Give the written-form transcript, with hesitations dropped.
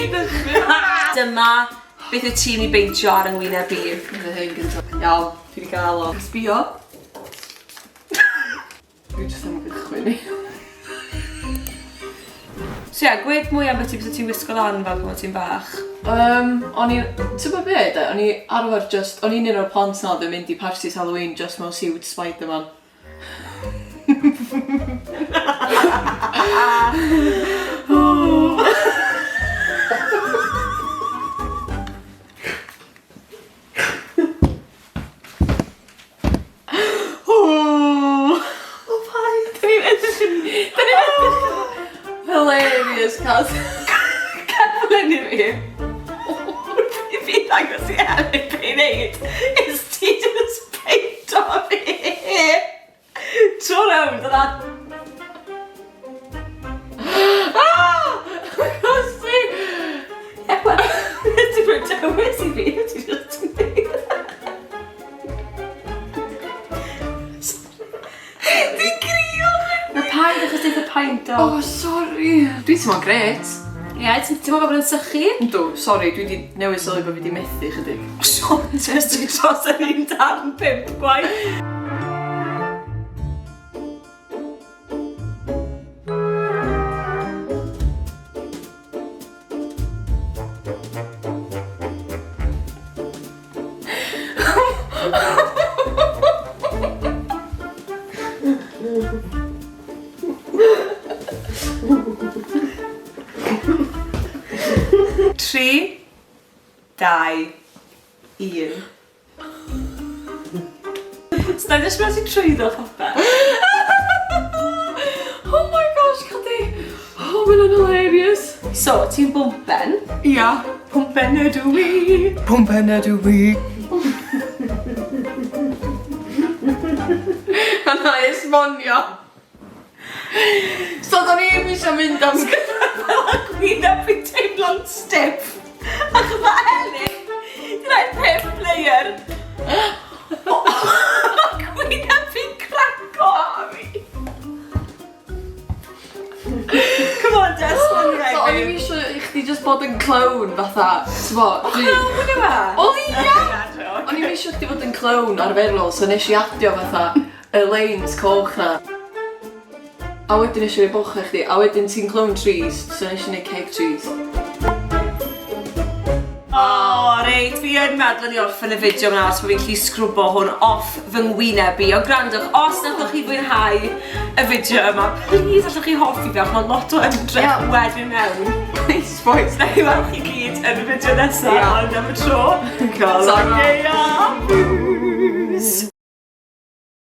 i ddechrau. Dyma beth y ti'n ei beintio ar yngwyneb i. Bydd hyn gyntaf. Iawn, fi wedi gael o. Sbio. Fi jyst yn gychwyn i. So ie, gweud mwy am beth ti'n wisgo lan fel pan ti'n bach. O'n i... Ti'n bod beth? O'n i arfer just... O'n i'n un o'r plant na oedd yn mynd i parties Halloween just mewn siwt Spider-Man. Hilarious, cos... Calan i fi. I fi ddangos i Elin beth i wneud is ti just peinto fi. Tro rownd yna. Gosi! Ewa, ti'n rhoi dywys i fi, ti just yn neud. Ti'n grio! Y paent, achos dydd y paent o. Oh, sorry. Dwi'n teimlo'n gret. Ie, ti'n meddwl bod yn sychu? Yndw, sorry, dwi wedi newid sylwi bod fi wedi methu chydig. Sean, just ti'n dros yr un darn 5 gwaith. Tri, 2, 1. So na ddysg ti'n trwyddo popeth? Oh my gosh, Cadi! Oh, mae'n hilarious. So, ti'n bwmpen? Ia. Bwmpen ydw i. Pwmpen ydw i. Yna esbonio. So, da ni eisiau mynd am Fel a gwyneb fi'n teimlo'n stiff. Ac yma Elin, dyna'n 5 player. Mae gwyneb fi'n craco a fi. Come on, Des, one right. So, o'n i'n eisiau i chdi just bod yn clown fatha, ti'n bod? Hwna fa? O, ia! O'n i'n eisiau chdi bod yn clown arferol, so nes i adio fatha Elein's coch na. A wedyn eisiau ei bocha chdi, a wedyn ti'n clown trees, so nes i neud cake trees. O, reit, fi yn meddwl ni orffen y fideo yma os bod fi'n gallu sgrwbo hwn off fy ngwyneb i. Ond gwrandwch, os newch chi fwynhau y fideo yma, please allwch chi hoffi fi, ac mae lot o ymdrech wedi mewn. Please, boys. Na i weld chi gyd yn y fideo nesaf, ond am y tro. Calan. Gaeaf!